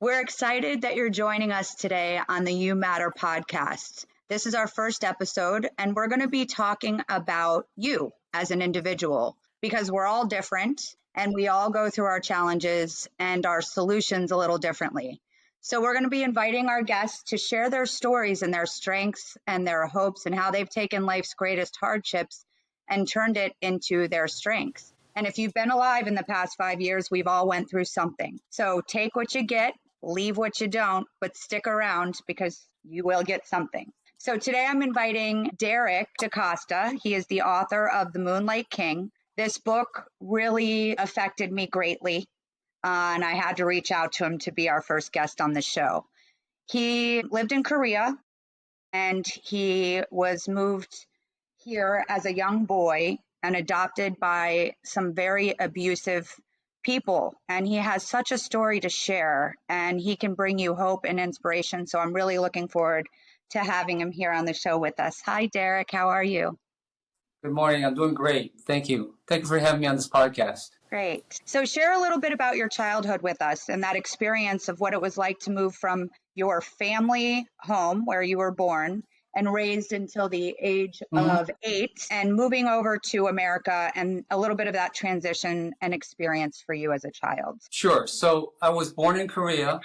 We're excited that you're joining us today on the You Matter podcast. This is our first episode, and we're going to be talking about you as an individual because we're all different and we all go through our challenges and our solutions a little differently. So we're going to be inviting our guests to share their stories and their strengths and their hopes and how they've taken life's greatest hardships and turned it into their strengths. And if you've been alive in the past 5 years, we've all went through something. So take what you get, leave what you don't, but stick around because you will get something. So today I'm inviting Derek DeCosta. He is the author of The Moonlight King. This book really affected me greatly, and I had to reach out to him to be our first guest on the show. He lived in Korea, and he was moved here as a young boy and adopted by some very abusive people. And he has such a story to share, and he can bring you hope and inspiration. So I'm really looking forward to having him here on the show with us. Hi, Derek. How are you? Good morning. I'm doing great. Thank you. Thank you for having me on this podcast. Great. So share a little bit about your childhood with us and that experience of what it was like to move from your family home where you were born and raised until the age of 8 and moving over to America, and a little bit of that transition and experience for you as a child. Sure. So I was born in Korea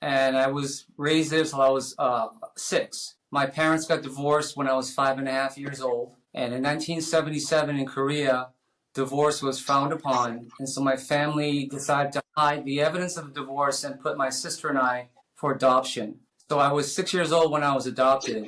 and I was raised there until I was 6. My parents got divorced when I was 5.5 years old. And in 1977 in Korea, divorce was frowned upon. And so my family decided to hide the evidence of the divorce and put my sister and I for adoption. So I was 6 years old when I was adopted,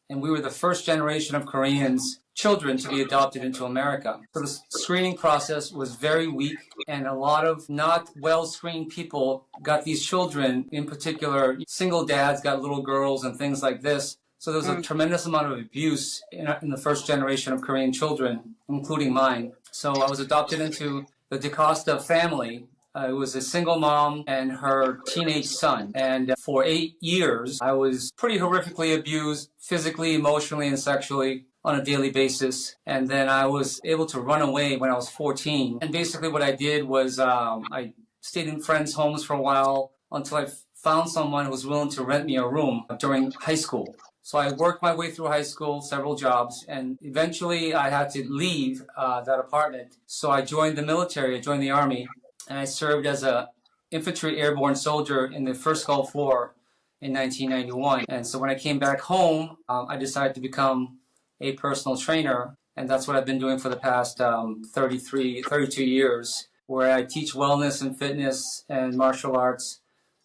and we were the first generation of Koreans, children, to be adopted into America. So the screening process was very weak, and a lot of not well-screened people got these children, in particular, single dads got little girls and things like this. So there was a tremendous amount of abuse in the first generation of Korean children, including mine. So I was adopted into the DeCosta family. It was a single mom and her teenage son. And for 8 years, I was pretty horrifically abused physically, emotionally, and sexually on a daily basis. And then I was able to run away when I was 14. And basically what I did was I stayed in friends' homes for a while until I found someone who was willing to rent me a room during high school. So I worked my way through high school, several jobs, and eventually I had to leave that apartment. So I joined the military, I joined the Army. And I served as an infantry airborne soldier in the first Gulf War in 1991. And so when I came back home, I decided to become a personal trainer. And that's what I've been doing for the past 32 years, where I teach wellness and fitness and martial arts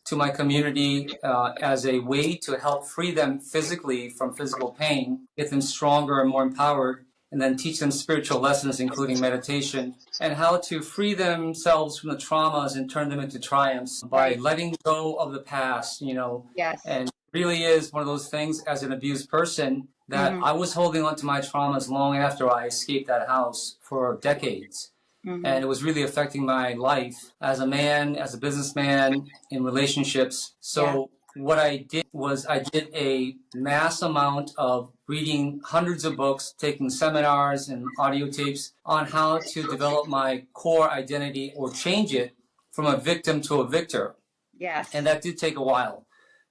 to my community as a way to help free them physically from physical pain, get them stronger and more empowered, and then teach them spiritual lessons, including meditation, and how to free themselves from the traumas and turn them into triumphs by letting go of the past, Yes. And it really is one of those things as an abused person that I was holding on to my traumas long after I escaped that house for decades. And it was really affecting my life as a man, as a businessman, in relationships. So what I did was I did a mass amount of reading hundreds of books, taking seminars and audio tapes on how to develop my core identity or change it from a victim to a victor. Yes. And that did take a while.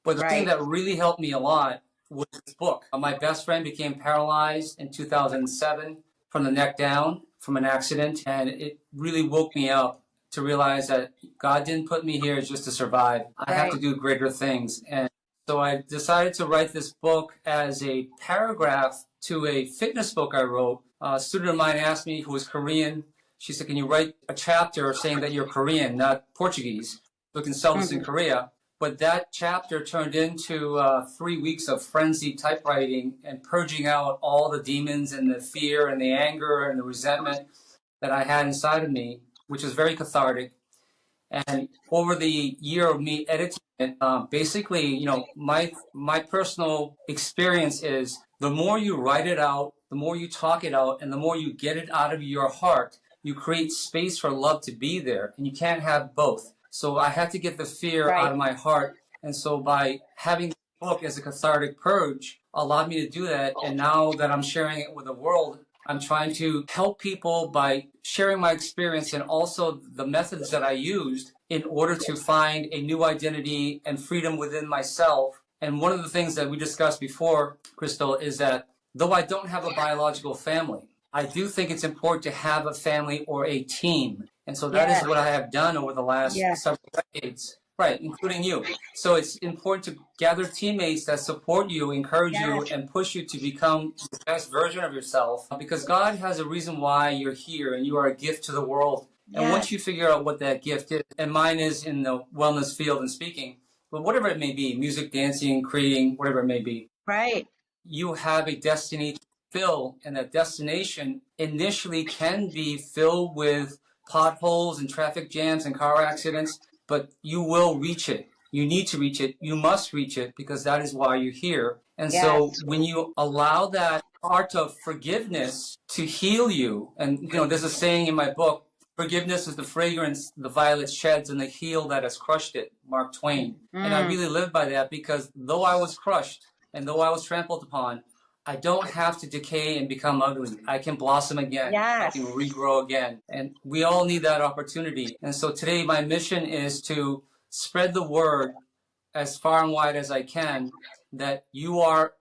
But the thing that really helped me a lot was this book. My best friend became paralyzed in 2007 from the neck down from an accident. And it really woke me up to realize that God didn't put me here just to survive. I have to do greater things. And so I decided to write this book as a paragraph to a fitness book I wrote. A student of mine asked me, who was Korean, she said, can you write a chapter saying that you're Korean, not Portuguese? We can sell this in Korea. But that chapter turned into 3 weeks of frenzied typewriting and purging out all the demons and the fear and the anger and the resentment that I had inside of me, which was very cathartic. And over the year of me editing it, basically, my personal experience is the more you write it out, the more you talk it out, and the more you get it out of your heart, you create space for love to be there. And you can't have both. So I had to get the fear out of my heart. And so by having the book as a cathartic purge allowed me to do that. And now that I'm sharing it with the world, I'm trying to help people by sharing my experience and also the methods that I used in order to find a new identity and freedom within myself. And one of the things that we discussed before, Crystal, is that though I don't have a biological family, I do think it's important to have a family or a team. And so that is what I have done over the last several decades, right, including you. So it's important to gather teammates that support you, encourage you, and push you to become the best version of yourself, because God has a reason why you're here and you are a gift to the world. And once you figure out what that gift is, and mine is in the wellness field and speaking, but whatever it may be, music, dancing, creating, whatever it may be, right, you have a destiny to fulfill, and that destination initially can be filled with potholes and traffic jams and car accidents, but you will reach it. You need to reach it. You must reach it, because that is why you're here. And so when you allow that art of forgiveness to heal you, and you know, there's a saying in my book, forgiveness is the fragrance the violet sheds and the heel that has crushed it, Mark Twain. And I really live by that, because though I was crushed and though I was trampled upon, I don't have to decay and become ugly. I can blossom again. I can regrow again. And we all need that opportunity. And so today my mission is to spread the word as far and wide as I can that you are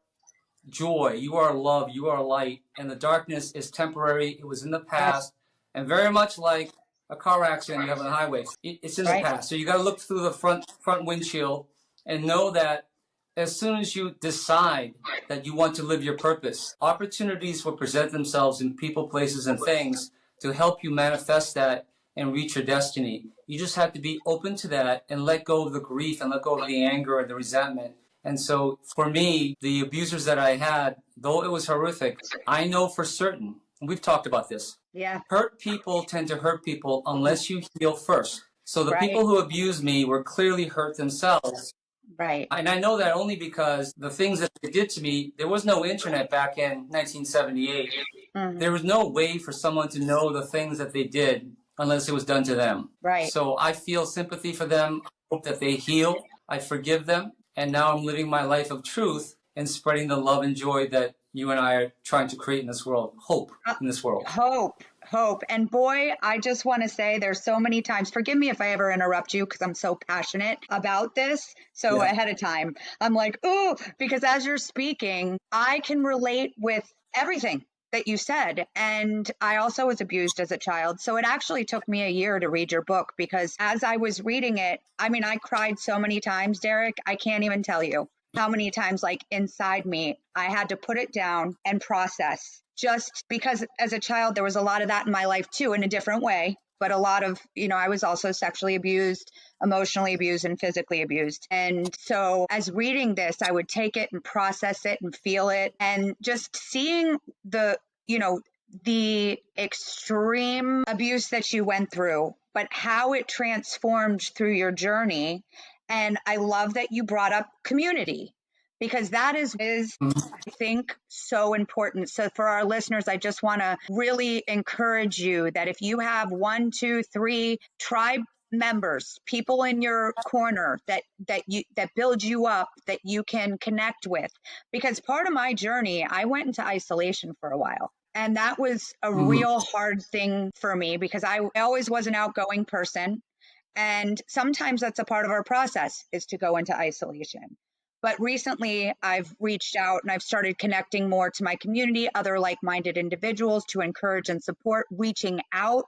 joy, you are love, you are light, and the darkness is temporary. It was in the past. And very much like a car accident you have on the highway, it's in the past. So you got to look through the front windshield and know that as soon as you decide that you want to live your purpose, opportunities will present themselves in people, places, and things to help you manifest that and reach your destiny. You just have to be open to that and let go of the grief and let go of the anger and the resentment. And so for me, the abusers that I had, though it was horrific, I know for certain, and we've talked about this, hurt people tend to hurt people unless you heal first. So the people who abused me were clearly hurt themselves. Right. And I know that only because the things that they did to me, there was no internet back in 1978. There was no way for someone to know the things that they did unless it was done to them. Right. So I feel sympathy for them. I hope that they heal. I forgive them. And now I'm living my life of truth and spreading the love and joy that you and I are trying to create in this world. Hope in this world. Hope. And boy, I just want to say there's so many times, forgive me if I ever interrupt you because I'm so passionate about this. So ahead of time, I'm like, ooh, because as you're speaking, I can relate with everything that you said. And I also was abused as a child. So it actually took me a year to read your book, because as I was reading it, I mean, I cried so many times, Derek, I can't even tell you how many times, like inside me, I had to put it down and process, just because as a child, there was a lot of that in my life too, in a different way. But a lot of, you know, I was also sexually abused, emotionally abused, and physically abused. And so as reading this, I would take it and process it and feel it, and just seeing the, you know, the extreme abuse that you went through, but how it transformed through your journey. And I love that you brought up community, because that is I think, so important. So for our listeners, I just want to really encourage you that if you have 1, 2, 3 tribe members, people in your corner that build you up, that you can connect with, because part of my journey, I went into isolation for a while. And that was a real hard thing for me, because I always was an outgoing person. And sometimes that's a part of our process, is to go into isolation. But recently I've reached out and I've started connecting more to my community, other like-minded individuals, to encourage and support, reaching out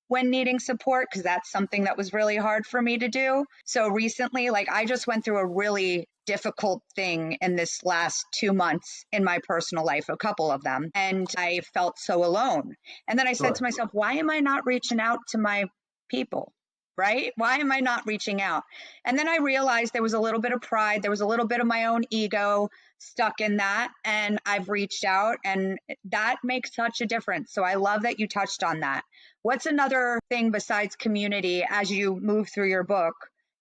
when needing support, because that's something that was really hard for me to do. So recently, like, I just went through a really difficult thing in this last 2 months in my personal life, a couple of them, and I felt so alone. And then I said to myself, why am I not reaching out to my people? Right? Why am I not reaching out? And then I realized there was a little bit of pride. There was a little bit of my own ego stuck in that. And I've reached out, and that makes such a difference. So I love that you touched on that. What's another thing besides community, as you move through your book,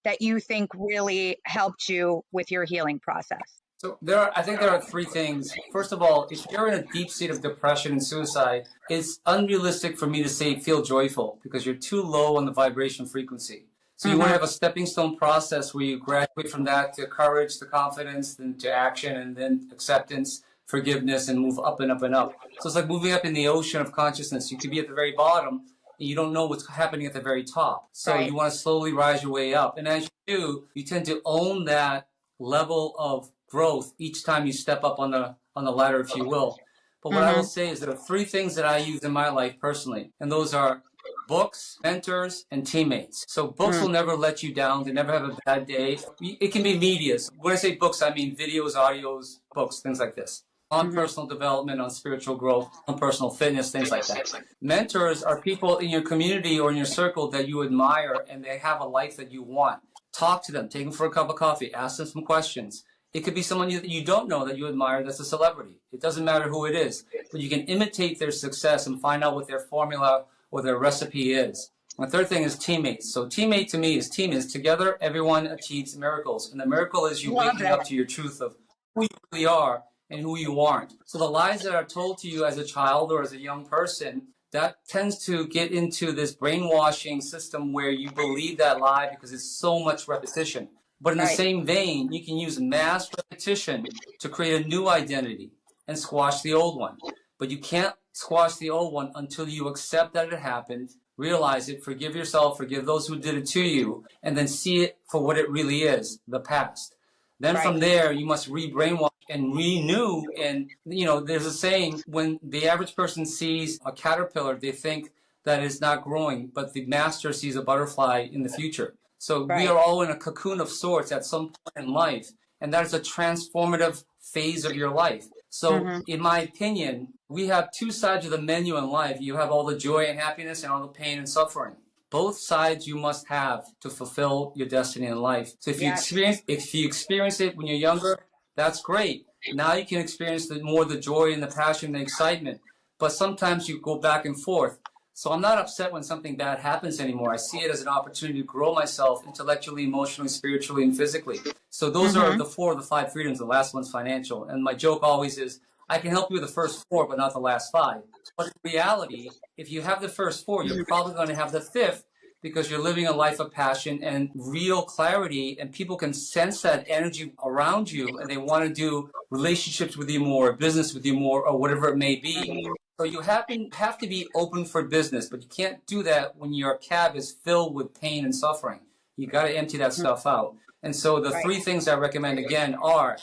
that you think really helped you with your healing process? So I think there are 3 things. First of all, if you're in a deep state of depression and suicide, it's unrealistic for me to say feel joyful, because you're too low on the vibration frequency. So you want to have a stepping stone process where you graduate from that to courage, to confidence, then to action, and then acceptance, forgiveness, and move up and up and up. So it's like moving up in the ocean of consciousness. You could be at the very bottom, and you don't know what's happening at the very top. So Right. you want to slowly rise your way up. And as you do, you tend to own that level of growth each time you step up on the ladder, if you will. But what I will say is there are three things that I use in my life personally, and those are books, mentors, and teammates. So books will never let you down. They never have a bad day. It can be media. When I say books, I mean videos, audios, books, things like this. On personal development, on spiritual growth, on personal fitness, things like that. Mentors are people in your community or in your circle that you admire and they have a life that you want. Talk to them, take them for a cup of coffee, ask them some questions. It could be someone that you don't know that you admire that's a celebrity. It doesn't matter who it is, but you can imitate their success and find out what their formula or their recipe is. The third thing is teammates. So teammate to me is team is together, everyone achieves miracles. And the miracle is you waking up to your truth of who you really are and who you aren't. So the lies that are told to you as a child or as a young person, that tends to get into this brainwashing system where you believe that lie because it's so much repetition. But in the same vein, you can use mass repetition to create a new identity and squash the old one. But you can't squash the old one until you accept that it happened, realize it, forgive yourself, forgive those who did it to you, and then see it for what it really is, the past. Then from there, you must re-brainwash and renew. And, you know, there's a saying, when the average person sees a caterpillar, they think that it's not growing, but the master sees a butterfly in the future. So we are all in a cocoon of sorts at some point in life, and that is a transformative phase of your life. So in my opinion, we have two sides of the menu in life. You have all the joy and happiness and all the pain and suffering. Both sides you must have to fulfill your destiny in life. So if you experience it when you're younger, that's great. Now you can experience more the joy and the passion and the excitement. But sometimes you go back and forth. So I'm not upset when something bad happens anymore. I see it as an opportunity to grow myself intellectually, emotionally, spiritually, and physically. So those are the 4 of the 5 freedoms. The last one's financial. And my joke always is, I can help you with the first 4, but not the last 5. But in reality, if you have the first 4, you're probably going to have the 5th because you're living a life of passion and real clarity, and people can sense that energy around you, and they want to do relationships with you more, business with you more, or whatever it may be. So you have to be open for business, but you can't do that when your cab is filled with pain and suffering. You got to empty that stuff out. And so the 3 things I recommend again are,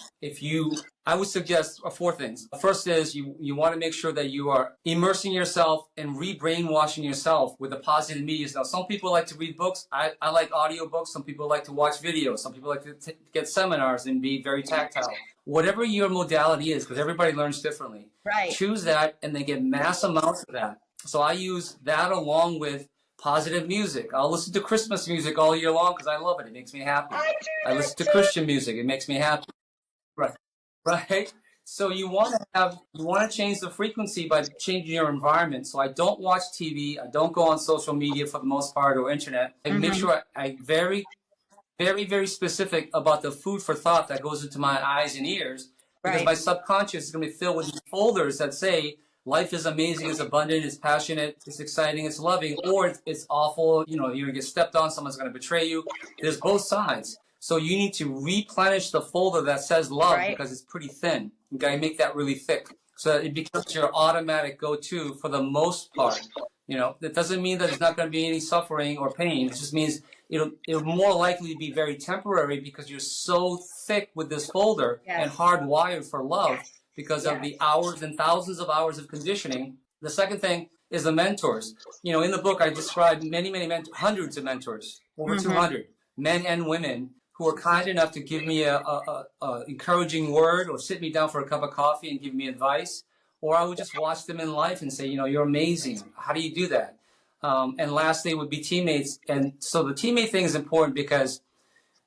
I would suggest 4 things. The first is you want to make sure that you are immersing yourself and re-brainwashing yourself with the positive media. Now, some people like to read books. I like audiobooks. Some people like to watch videos. Some people like to get seminars and be very tactile. Whatever your modality is, because everybody learns differently. Choose that and then get mass amounts of that. So I use that along with positive music. I'll listen to Christmas music all year long because I love it. It makes me happy. I listen to Christian music. It makes me happy. Right. So you want to change the frequency by changing your environment. So I don't watch TV. I don't go on social media for the most part or internet. I make sure I very, very specific about the food for thought that goes into my eyes and ears, because my subconscious is going to be filled with these folders that say life is amazing, it's abundant, it's passionate, it's exciting, it's loving, or it's awful. You know, you're going to get stepped on, someone's going to betray you. There's both sides. So you need to replenish the folder that says love because it's pretty thin. You got to make that really thick so that it becomes your automatic go-to for the most part. You know, that doesn't mean that there's not going to be any suffering or pain. It just means it'll more likely be very temporary because you're so thick with this folder and hardwired for love because of the hours and thousands of hours of conditioning. The second thing is the mentors. You know, in the book, I described many mentors, hundreds of mentors, over 200, men and women, who are kind enough to give me a encouraging word or sit me down for a cup of coffee and give me advice. Or I would just watch them in life and say, you know, you're amazing. How do you do that? And lastly would be teammates. And so the teammate thing is important because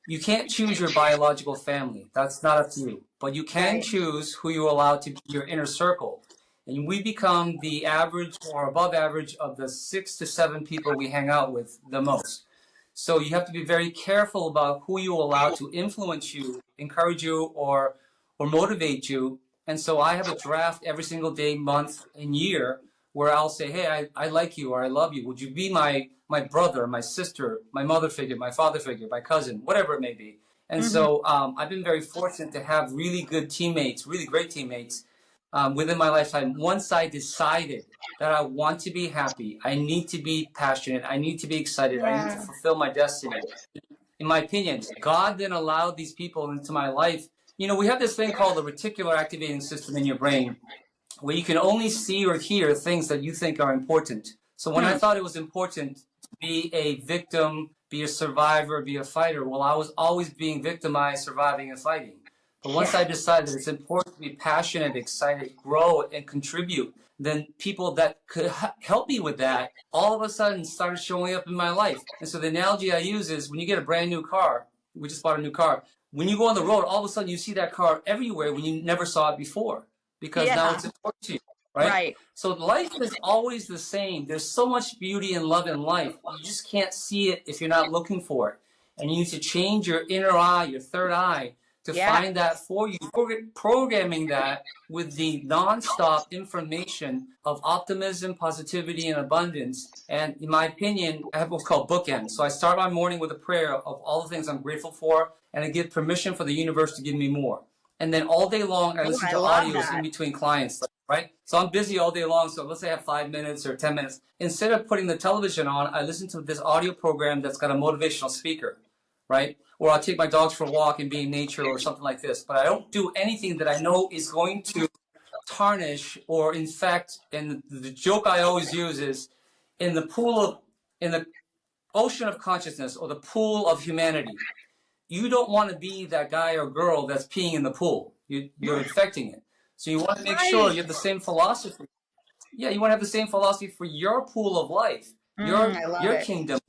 you can't choose your biological family. That's not up to you. But you can choose who you allow to be your inner circle. And we become the average or above average of the 6 to 7 people we hang out with the most. So you have to be very careful about who you allow to influence you, encourage you, or motivate you. And so I have a draft every single day, month, and year where I'll say, hey, I like you or I love you. Would you be my brother, my sister, my mother figure, my father figure, my cousin, whatever it may be. And so I've been very fortunate to have really good teammates, really great teammates within my lifetime, once I decided that I want to be happy, I need to be passionate, I need to be excited, I need to fulfill my destiny. In my opinion, God then allowed these people into my life. You know, we have this thing called the reticular activating system in your brain, where you can only see or hear things that you think are important. So when I thought it was important to be a victim, be a survivor, be a fighter, well, I was always being victimized, surviving, and fighting. But once I decided it's important to be passionate, excited, grow, and contribute, then people that could help me with that all of a sudden started showing up in my life. And so the analogy I use is when you get a brand new car, we just bought a new car, when you go on the road, all of a sudden you see that car everywhere when you never saw it before, because now it's important to you, right? So life is always the same. There's so much beauty and love in life. You just can't see it if you're not looking for it. And you need to change your inner eye, your third eye, to find that for you, programming that with the nonstop information of optimism, positivity, and abundance. And in my opinion, I have what's called bookends. So I start my morning with a prayer of all the things I'm grateful for, and I give permission for the universe to give me more. And then all day long, I listen to audios in between clients, right? So I'm busy all day long. So let's say I have 5 minutes or 10 minutes. Instead of putting the television on, I listen to this audio program that's got a motivational speaker, right? Or I'll take my dogs for a walk and be in nature or something like this. But I don't do anything that I know is going to tarnish or infect. And the joke I always use is in the ocean of consciousness, or the pool of humanity, you don't want to be that guy or girl that's peeing in the pool. You're infecting it. So you want to make sure you have the same philosophy. Yeah, you want to have the same philosophy for your pool of life, your kingdom,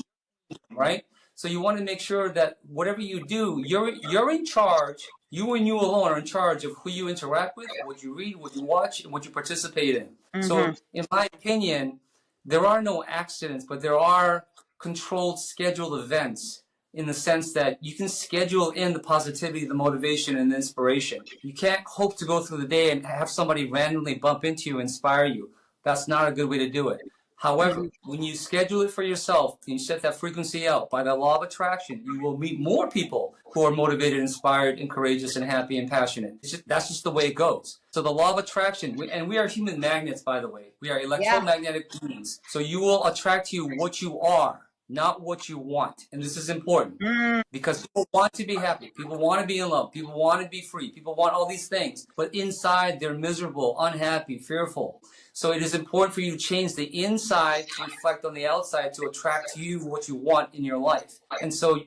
right? So you want to make sure that whatever you do, you're in charge. You and you alone are in charge of who you interact with, what you read, what you watch, and what you participate in. So in my opinion, there are no accidents, but there are controlled, scheduled events, in the sense that you can schedule in the positivity, the motivation, and the inspiration. You can't hope to go through the day and have somebody randomly bump into you, inspire you. That's not a good way to do it. However, when you schedule it for yourself and you set that frequency out by the law of attraction, you will meet more people who are motivated, inspired, and courageous, and happy and passionate. That's just the way it goes. So the law of attraction, and we are human magnets, by the way. We are electromagnetic beings. So you will attract to you what you are, not what you want. And this is important because people want to be happy. People want to be in love. People want to be free. People want all these things. But inside, they're miserable, unhappy, fearful. So it is important for you to change the inside to reflect on the outside to attract to you what you want in your life. And so,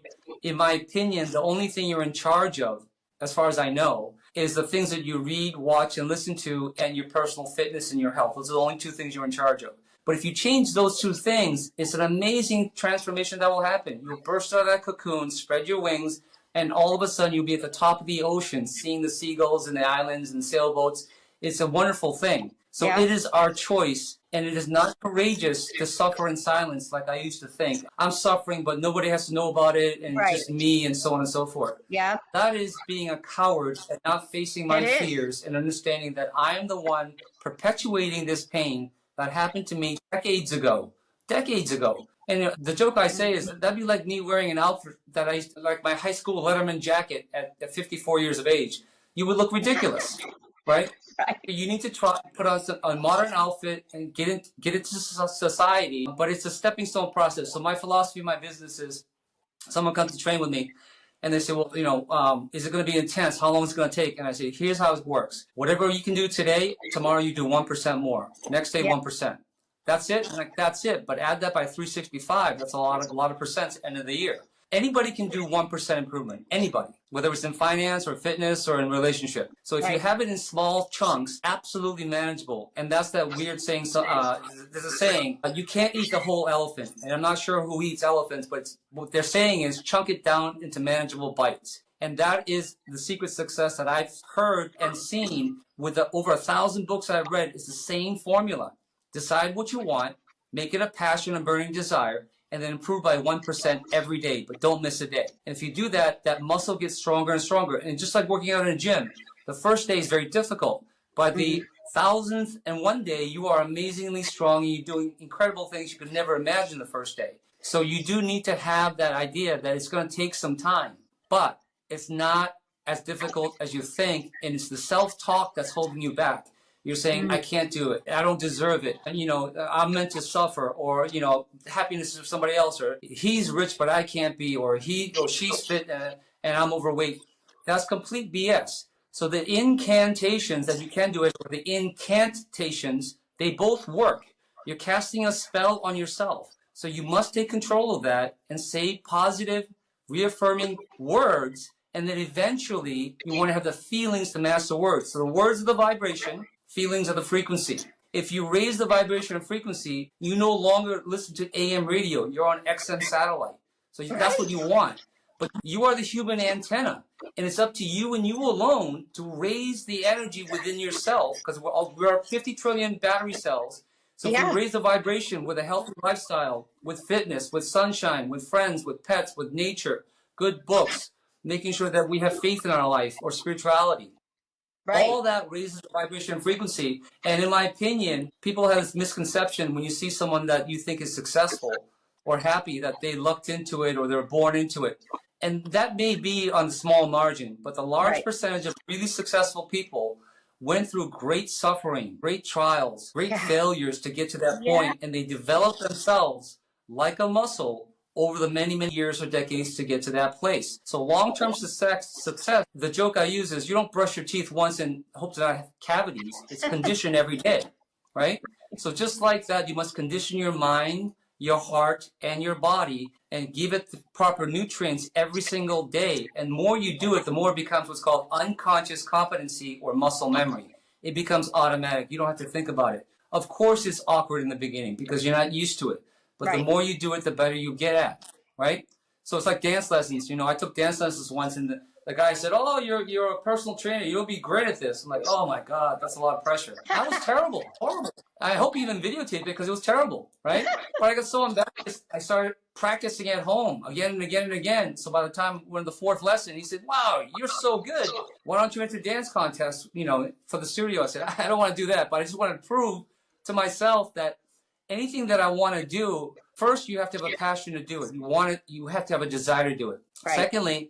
in my opinion, the only thing you're in charge of, as far as I know, is the things that you read, watch, and listen to, and your personal fitness and your health. Those are the only two things you're in charge of. But if you change those two things, it's an amazing transformation that will happen. You'll burst out of that cocoon, spread your wings, and all of a sudden you'll be at the top of the ocean, seeing the seagulls and the islands and sailboats. It's a wonderful thing. So it is our choice, and it is not courageous to suffer in silence like I used to think. I'm suffering, but nobody has to know about it, and just me, and so on and so forth. That is being a coward and not facing my fears and understanding that I am the one perpetuating this pain that happened to me decades ago. And the joke I say is that'd be like me wearing an outfit that I used to, like my high school Letterman jacket at 54 years of age. You would look ridiculous, right? You need to try to put on a modern outfit and get into society, but it's a stepping stone process. So my philosophy, my business is, someone comes to train with me, and they say, well, is it going to be intense? How long is it going to take? And I say, here's how it works. Whatever you can do today, tomorrow you do 1% more. Next day, 1%. That's it. Like, that's it. But add that by 365. That's a lot of percents at the end of the year. Anybody can do 1% improvement. Anybody, whether it's in finance or fitness or in relationship. So if you have it in small chunks, absolutely manageable. And that's that weird saying. So there's a saying, you can't eat the whole elephant. And I'm not sure who eats elephants, but what they're saying is chunk it down into manageable bites. And that is the secret success that I've heard and seen with the over 1,000 books I've read. It's the same formula. Decide what you want, make it a passion and burning desire, and then improve by 1% every day, but don't miss a day. And if you do that, that muscle gets stronger and stronger. And just like working out in a gym, the first day is very difficult. By the 1,001st day, you are amazingly strong and you're doing incredible things you could never imagine the first day. So you do need to have that idea that it's going to take some time, but it's not as difficult as you think, and it's the self-talk that's holding you back. You're saying, I can't do it. I don't deserve it. And, I'm meant to suffer, or, happiness is for somebody else, or he's rich, but I can't be, or he or she's fit and I'm overweight. That's complete BS. So the incantations that you can do it, or the incantations, they both work. You're casting a spell on yourself. So you must take control of that and say positive, reaffirming words. And then eventually you want to have the feelings to match the words. So the words are the vibration, feelings are the frequency. If you raise the vibration and frequency, you no longer listen to AM radio. You're on XM satellite. So that's what you want. But you are the human antenna. And it's up to you and you alone to raise the energy within yourself, because we're 50 trillion battery cells. So if you raise the vibration with a healthy lifestyle, with fitness, with sunshine, with friends, with pets, with nature, good books, making sure that we have faith in our life or spirituality, all that raises the vibration and frequency. And in my opinion, people have this misconception when you see someone that you think is successful or happy that they lucked into it or they're born into it. And that may be on a small margin, but the large percentage of really successful people went through great suffering, great trials, great failures to get to that point, and they developed themselves like a muscle over the many, many years or decades to get to that place. So long-term success, the joke I use is you don't brush your teeth once and hope to not have cavities. It's conditioned every day, right? So just like that, you must condition your mind, your heart, and your body, and give it the proper nutrients every single day. And the more you do it, the more it becomes what's called unconscious competency or muscle memory. It becomes automatic. You don't have to think about it. Of course, it's awkward in the beginning because you're not used to it. But the more you do it, the better you get at, right? So it's like dance lessons. I took dance lessons once, and the guy said, "Oh, you're a personal trainer. You'll be great at this." I'm like, "Oh my God, that's a lot of pressure." That was terrible, horrible. I hope you even videotaped it because it was terrible, right? But I got so embarrassed, I started practicing at home again and again and again. So by the time we're in the fourth lesson, he said, "Wow, you're so good. Why don't you enter dance contests, for the studio?" I said, "I don't want to do that, but I just want to prove to myself that anything that I want to do, first you have to have a passion to do it. You have to have a desire to do it. Secondly,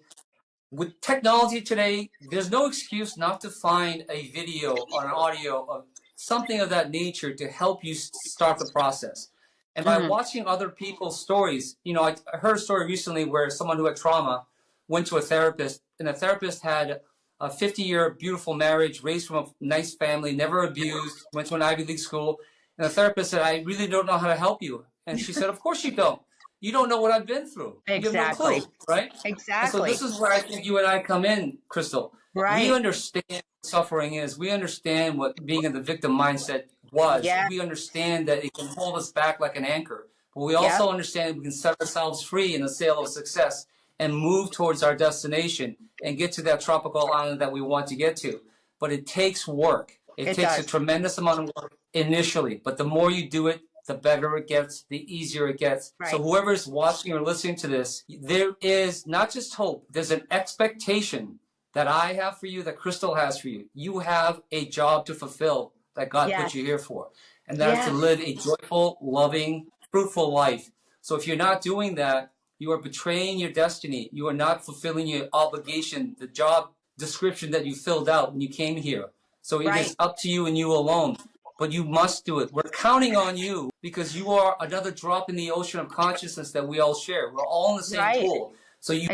with technology today, there's no excuse not to find a video or an audio of something of that nature to help you start the process. And by watching other people's stories, I heard a story recently where someone who had trauma went to a therapist, and the therapist had a 50-year beautiful marriage, raised from a nice family, never abused, went to an Ivy League school. And the therapist said, "I really don't know how to help you." And she said, "Of course you don't. You don't know what I've been through. Exactly. You have no clue, right?" Exactly. And so this is where I think you and I come in, Crystal. We understand what suffering is. We understand what being in the victim mindset was. We understand that it can hold us back like an anchor. But we also understand we can set ourselves free in the sail of success and move towards our destination and get to that tropical island that we want to get to. But it takes work. It takes a tremendous amount of work initially. But the more you do it, the better it gets, the easier it gets. So whoever's watching or listening to this, there is not just hope, there's an expectation that I have for you, that Crystal has for you. You have a job to fulfill that God put you here for. And that is to live a joyful, loving, fruitful life. So if you're not doing that, you are betraying your destiny. You are not fulfilling your obligation, the job description that you filled out when you came here. So it is up to you and you alone. But you must do it. We're counting on you because you are another drop in the ocean of consciousness that we all share. We're all in the same pool. So you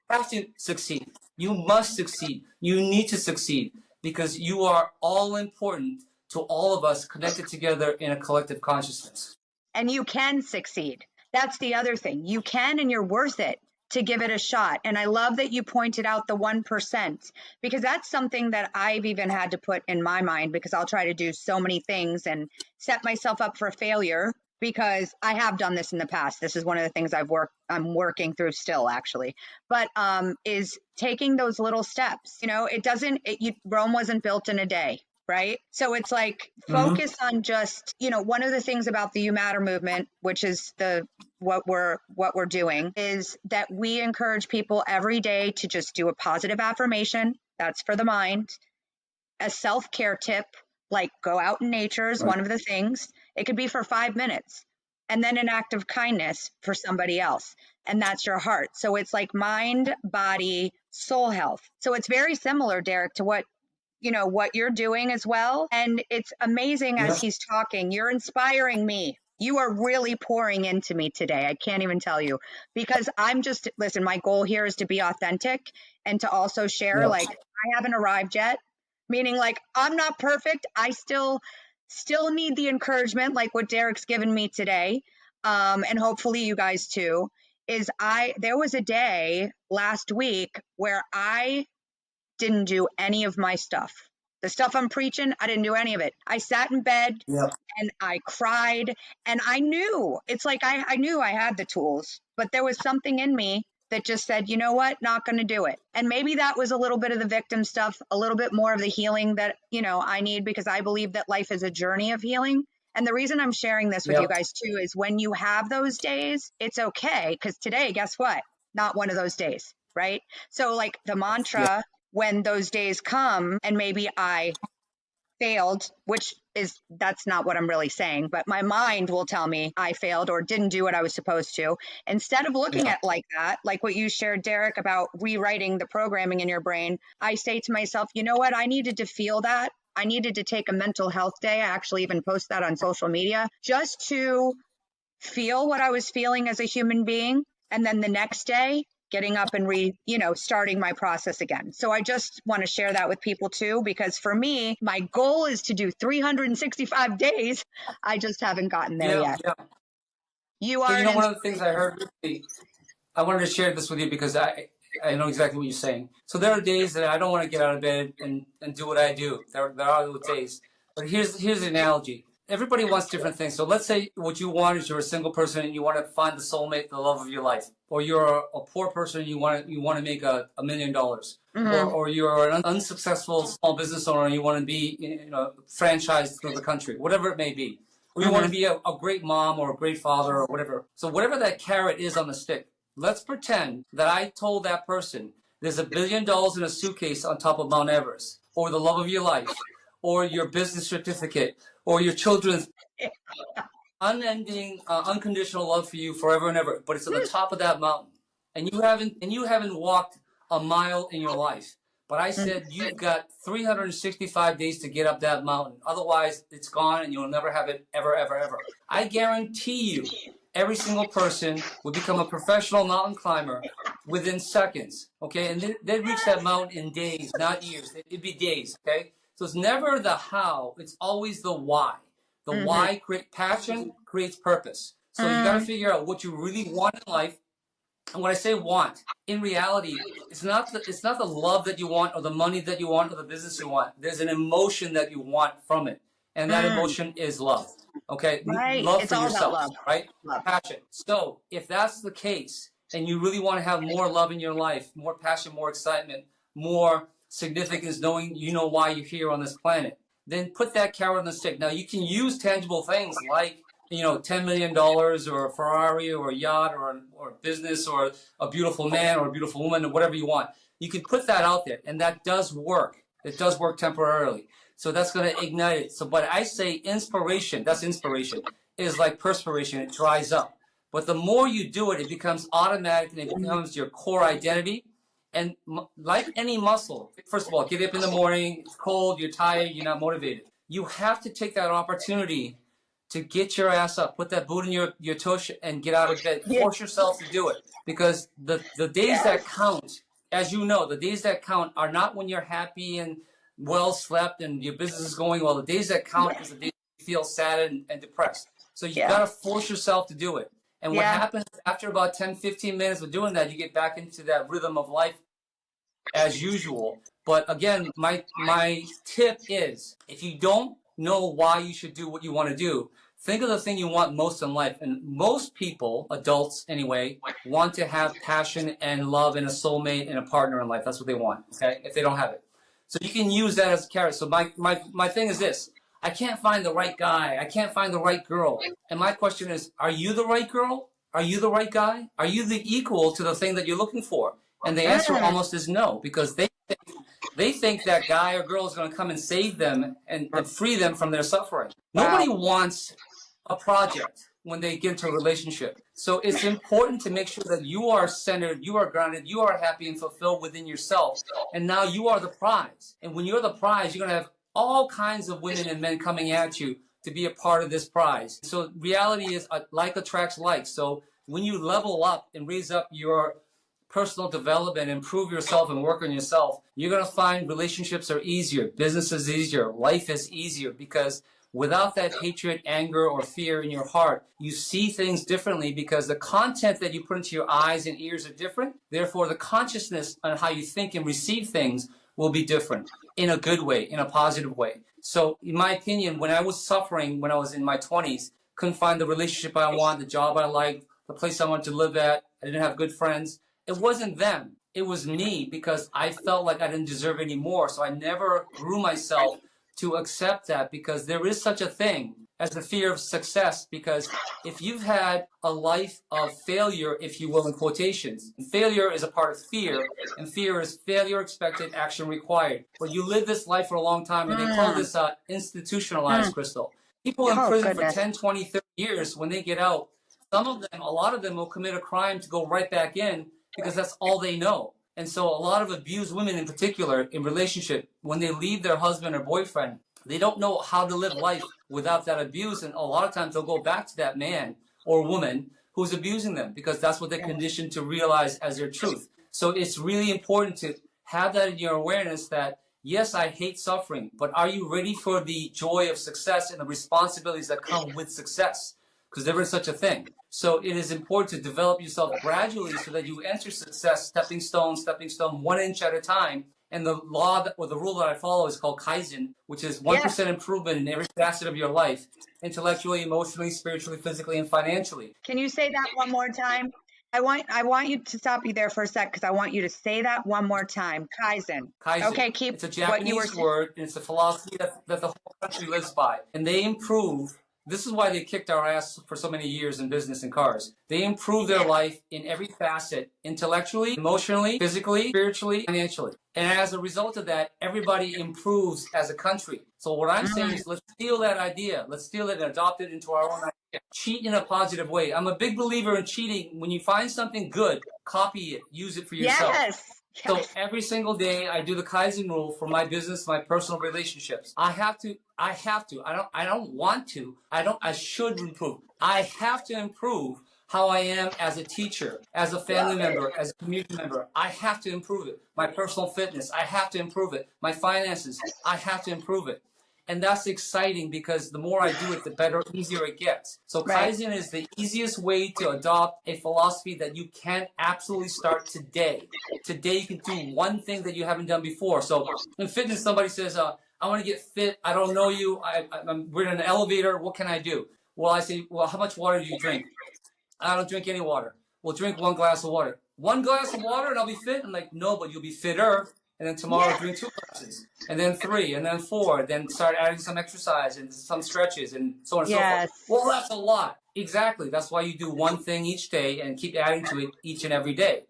have to succeed. You must succeed. You need to succeed because you are all important to all of us connected together in a collective consciousness. And you can succeed. That's the other thing. You can, and you're worth it to give it a shot. And I love that you pointed out the 1%, because that's something that I've even had to put in my mind, because I'll try to do so many things and set myself up for failure, because I have done this in the past. This is one of the things I'm working through still, actually, but is taking those little steps. Rome wasn't built in a day. Right. So it's like focus on just, one of the things about the You Matter movement, which is what we're doing, is that we encourage people every day to just do a positive affirmation. That's for the mind. A self-care tip, like go out in nature is one of the things. It could be for 5 minutes, and then an act of kindness for somebody else. And that's your heart. So it's like mind, body, soul health. So it's very similar, Derek, to what what you're doing as well. And it's amazing as he's talking. You're inspiring me. You are really pouring into me today. I can't even tell you, because listen, my goal here is to be authentic and to also share, like, I haven't arrived yet, meaning like I'm not perfect. I still need the encouragement, like what Derek's given me today. And hopefully you guys too, there was a day last week where I didn't do any of my stuff. The stuff I'm preaching, I didn't do any of it. I sat in bed and I cried, and I knew, it's like I knew I had the tools, but there was something in me that just said, you know what, not going to do it. And maybe that was a little bit of the victim stuff, a little bit more of the healing that, I need, because I believe that life is a journey of healing. And the reason I'm sharing this with you guys too is when you have those days, it's okay. Because today, guess what? Not one of those days, right? So like the mantra, when those days come and maybe I failed, that's not what I'm really saying, but my mind will tell me I failed or didn't do what I was supposed to. Instead of looking at like that, like what you shared, Derek, about rewriting the programming in your brain, I say to myself, you know what? I needed to feel that. I needed to take a mental health day. I actually even post that on social media just to feel what I was feeling as a human being. And then the next day, getting up and starting my process again. So I just want to share that with people too, because for me, my goal is to do 365 days. I just haven't gotten there yet. You are. One of the things I heard, I wanted to share this with you because I know exactly what you're saying. So there are days that I don't want to get out of bed and do what I do. There are those days. But here's the analogy. Everybody wants different things. So let's say what you want is you're a single person and you want to find the soulmate, the love of your life. Or you're a poor person and you want to make $1 million. Or you're an unsuccessful small business owner and you want to be franchised through the country, whatever it may be. Or you want to be a great mom or a great father or whatever. So whatever that carrot is on the stick, let's pretend that I told that person there's $1 billion in a suitcase on top of Mount Everest, or the love of your life, or your business certificate, or your children's unending, unconditional love for you forever and ever. But it's at the top of that mountain, and you haven't walked a mile in your life. But I said you've got 365 days to get up that mountain. Otherwise, it's gone, and you'll never have it ever, ever, ever. I guarantee you, every single person would become a professional mountain climber within seconds. Okay, and they'd reach that mountain in days, not years. It'd be days. Okay. So it's never the how, it's always the why. The why passion creates purpose. So you got to figure out what you really want in life. And when I say want, in reality, it's not the love that you want or the money that you want or the business you want. There's an emotion that you want from it. And that emotion is love. Okay? Right. Love it's for all yourself, about love. right? Love. Passion. So if that's the case and you really want to have more love in your life, more passion, more excitement, more significance, knowing why you're here on this planet, then put that carrot on the stick. Now you can use tangible things like $10 million or a Ferrari or a yacht or a business or a beautiful man or a beautiful woman or whatever you want. You can put that out there, and that does work. It does work temporarily. So that's going to ignite it. So, but I say inspiration, is like perspiration. It dries up. But the more you do it, it becomes automatic and it becomes your core identity. And like any muscle, first of all, get up in the morning, it's cold, you're tired, you're not motivated. You have to take that opportunity to get your ass up, put that boot in your tush and get out of bed. Force yourself to do it. Because the days that count, as you know, the days that count are not when you're happy and well slept and your business is going well. The days that count is the days you feel sad and depressed. So you got to force yourself to do it. And what happens after about 10, 15 minutes of doing that, you get back into that rhythm of life as usual. But again, my tip is, if you don't know why you should do what you want to do, think of the thing you want most in life. And most people, adults anyway, want to have passion and love and a soulmate and a partner in life. That's what they want, okay, if they don't have it. So you can use that as a carrot. So my thing is this. I can't find the right guy. I can't find the right girl. And my question is, are you the right girl? Are you the right guy? Are you the equal to the thing that you're looking for? And the answer almost is no, because they think that guy or girl is going to come and save them and free them from their suffering. Nobody wants a project. when they get into a relationship. So it's important to make sure that you are centered, you are grounded, you are happy and fulfilled within yourself. And now you are the prize. And when you're the prize, you're going to have all kinds of women and men coming at you to be a part of this prize. So reality is like attracts like. So when you level up and raise up your personal development, improve yourself and work on yourself, you're going to find relationships are easier, business is easier, life is easier, because without that hatred, anger, or fear in your heart, you see things differently because the content that you put into your eyes and ears are different. Therefore, the consciousness on how you think and receive things will be different in a good way, in a positive way. So in my opinion, when I was suffering, when I was in my 20s, couldn't find the relationship I want, the job I liked, the place I wanted to live at, I didn't have good friends. It wasn't them. It was me, because I felt like I didn't deserve any more. So I never grew myself to accept that, because there is such a thing as the fear of success. Because if you've had a life of failure, if you will, in quotations, and failure is a part of fear, and fear is failure expected, action required. But you live this life for a long time, and they call this institutionalized, Crystal. People in prison for 10, 20, 30 years, when they get out, some of them, a lot of them will commit a crime to go right back in, because that's all they know. And so a lot of abused women in particular in relationship, when they leave their husband or boyfriend, they don't know how to live life without that abuse. And a lot of times they'll go back to that man or woman who's abusing them, because that's what they're conditioned to realize as their truth. So it's really important to have that in your awareness that, yes, I hate suffering, but are you ready for the joy of success and the responsibilities that come with success? Because there is such a thing. So it is important to develop yourself gradually so that you enter success stepping stone, 1 inch at a time. And the law or the rule that I follow is called Kaizen, which is 1% improvement in every facet of your life, intellectually, emotionally, spiritually, physically, and financially. Can you say that one more time? I want you to stop you there for a sec, because I want you to say that one more time. Kaizen. Kaizen. Okay, keep. It's a Japanese word, and it's a philosophy that the whole country lives by. And they improve. This is why they kicked our ass for so many years in business and cars. They improve their life in every facet, intellectually, emotionally, physically, spiritually, financially. And as a result of that, everybody improves as a country. So what I'm saying is, let's steal that idea. Let's steal it and adopt it into our own idea. Cheat in a positive way. I'm a big believer in cheating. When you find something good, copy it. Use it for yourself. Yes. So every single day I do the Kaizen rule for my business, my personal relationships. I have to. I don't want to. I should improve. I have to improve how I am as a teacher, as a family member, as a community member. I have to improve it. My personal fitness, I have to improve it. My finances, I have to improve it. And that's exciting, because the more I do it, the better, easier it gets. So Kaizen is the easiest way to adopt a philosophy that you can absolutely start today. Today you can do one thing that you haven't done before. So in fitness, somebody says, I want to get fit. I don't know you. We're in an elevator. What can I do? Well, I say, well, how much water do you drink? I don't drink any water. Well, drink 1 glass of water. 1 glass of water and I'll be fit? I'm like, no, but you'll be fitter. And then tomorrow drink 2 glasses, and then 3, and then 4, then start adding some exercise and some stretches and so on and so forth. Well, that's a lot. Exactly. That's why you do one thing each day and keep adding to it each and every day.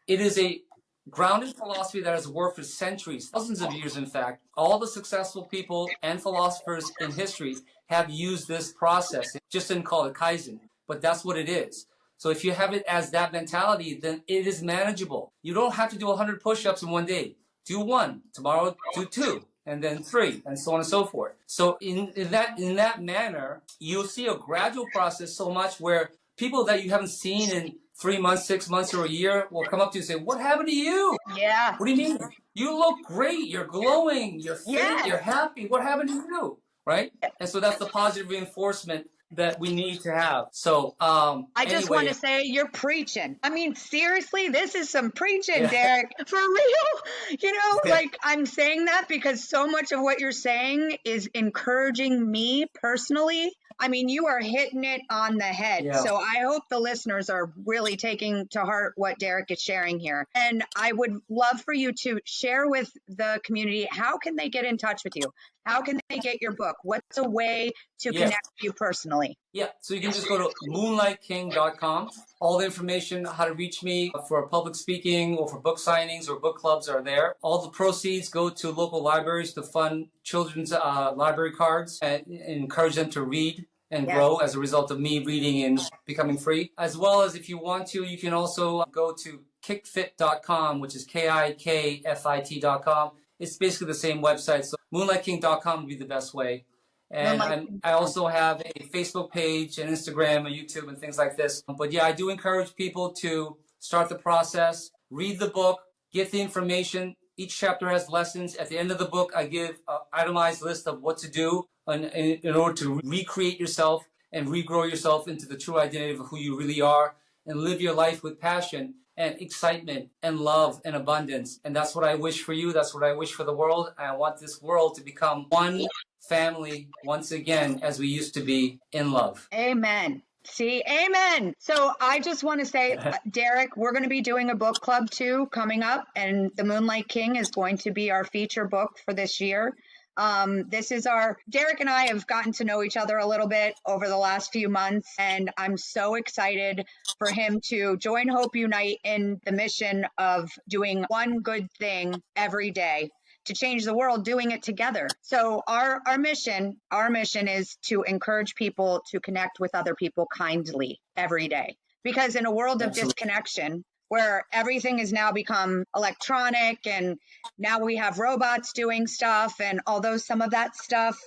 It is a grounded philosophy that has worked for centuries, thousands of years, in fact. All the successful people and philosophers in history have used this process. It just didn't call it Kaizen, but that's what it is. So if you have it as that mentality, then it is manageable. You don't have to do 100 push-ups in one day. Do 1, tomorrow do 2, and then 3, and so on and so forth. So in that manner, you'll see a gradual process so much where people that you haven't seen in 3 months, 6 months, or a year will come up to you and say, what happened to you? Yeah. What do you mean? You look great. You're glowing. You're fit. You're happy. What happened to you? Right? And so that's the positive reinforcement that we need to have. So I just want to say, you're preaching. I mean, seriously, this is some preaching, Derek. For real. You know, like, I'm saying that because so much of what you're saying is encouraging me personally. I mean, you are hitting it on the head. So I hope the listeners are really taking to heart what Derek is sharing here. And I would love for you to share with the community, how can they get in touch with you? How can they get your book? What's a way to connect with you personally? Yeah, so you can just go to moonlightking.com. All the information, how to reach me for public speaking or for book signings or book clubs are there. All the proceeds go to local libraries to fund children's library cards and encourage them to read and Yes. grow as a result of me reading and becoming free. As well as if you want to, you can also go to Kikfit.com, which is KIKFIT.com. It's basically the same website. So moonlightking.com would be the best way. And I also have a Facebook page, an Instagram, a YouTube, and things like this. But yeah, I do encourage people to start the process, read the book, get the information. Each chapter has lessons. At the end of the book, I give an itemized list of what to do in order to recreate yourself and regrow yourself into the true identity of who you really are and live your life with passion and excitement and love and abundance. And that's what I wish for you. That's what I wish for the world. I want this world to become one family once again as we used to be, in love. Amen. See, amen. So I just want to say, Derek, we're going to be doing a book club too coming up, and The Moonlight King is going to be our feature book for this year. Derek and I have gotten to know each other a little bit over the last few months, and I'm so excited for him to join Hope Unite in the mission of doing one good thing every day to change the world, doing it together. So our mission is to encourage people to connect with other people kindly every day. Because in a world of disconnection, where everything has now become electronic and now we have robots doing stuff, and although some of that stuff,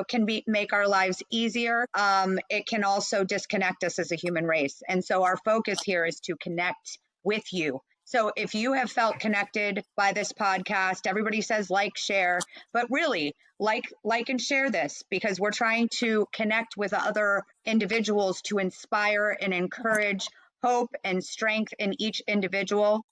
can make our lives easier, it can also disconnect us as a human race. And so our focus here is to connect with you. So if you have felt connected by this podcast, everybody says like, share, but really like and share this, because we're trying to connect with other individuals to inspire and encourage hope and strength in each individual.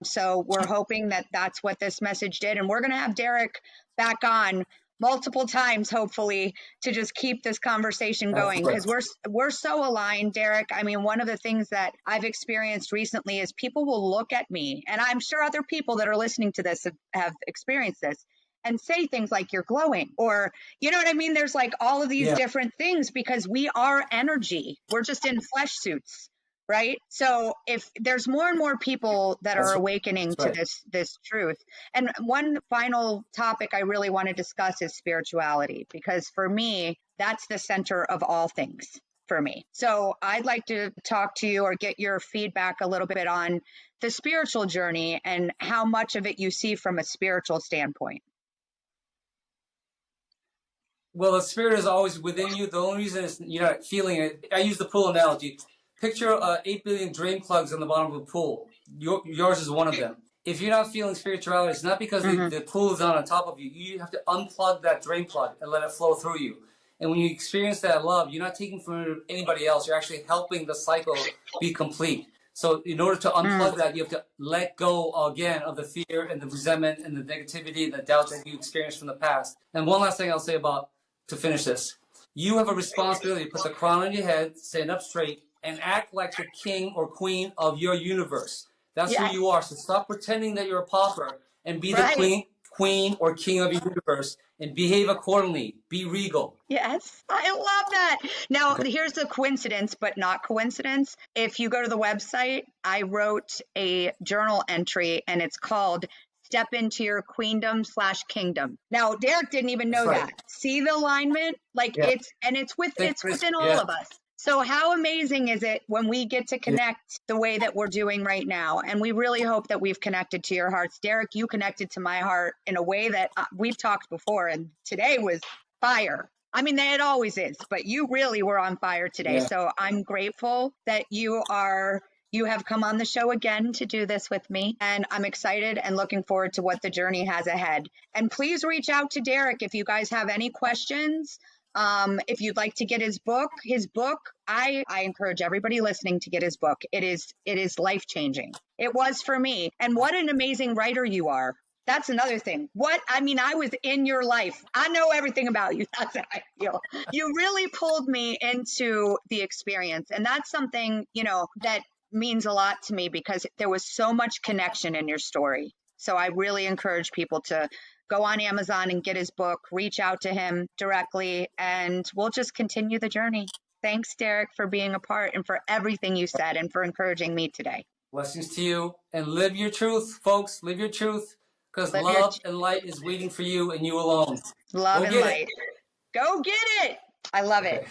So we're hoping that that's what this message did. And we're going to have Derek back on multiple times, hopefully, to just keep this conversation going, because we're so aligned, Derek. I mean, one of the things that I've experienced recently is people will look at me, and I'm sure other people that are listening to this have experienced this, and say things like, you're glowing, or, you know what I mean? There's like all of these different things, because we are energy. We're just in flesh suits. Right. So if there's more and more people that are awakening to this truth. And one final topic I really want to discuss is spirituality, because for me, that's the center of all things for me. So I'd like to talk to you or get your feedback a little bit on the spiritual journey and how much of it you see from a spiritual standpoint. Well, the spirit is always within you. The only reason is you're not feeling it. I use the pool analogy. Picture 8 billion drain plugs on the bottom of a pool. Yours is one of them. If you're not feeling spirituality, it's not because the pool is on top of you. You have to unplug that drain plug and let it flow through you. And when you experience that love, you're not taking from anybody else. You're actually helping the cycle be complete. So in order to unplug that, you have to let go again of the fear and the resentment and the negativity and the doubt that you experienced from the past. And one last thing I'll say to finish this. You have a responsibility to put the crown on your head, stand up straight, and act like the king or queen of your universe. That's who you are. So stop pretending that you're a pauper and be the queen or king of your universe, and behave accordingly. Be regal. Yes, I love that. Now, here's the coincidence, but not coincidence. If you go to the website, I wrote a journal entry, and it's called Step Into Your Queendom/Kingdom. Now, Derek didn't even know that. See the alignment? It's within all of us. So how amazing is it when we get to connect the way that we're doing right now? And we really hope that we've connected to your hearts. Derek, you connected to my heart in a way that we've talked before, and today was fire. I mean, it always is, but you really were on fire today. So I'm grateful that you have come on the show again to do this with me. And I'm excited and looking forward to what the journey has ahead. And please reach out to Derek if you guys have any questions. If you'd like to get his book, I encourage everybody listening to get his book. It is life-changing. It was for me. And what an amazing writer you are. That's another thing. I was in your life. I know everything about you. That's how I feel. You really pulled me into the experience. And that's something, that means a lot to me, because there was so much connection in your story. So I really encourage people to go on Amazon and get his book, reach out to him directly, and we'll just continue the journey. Thanks, Derek, for being a part and for everything you said and for encouraging me today. Blessings to you, and live your truth, folks. Live your truth, because love and light is waiting for you and you alone. Love and light. Go get it. I love it.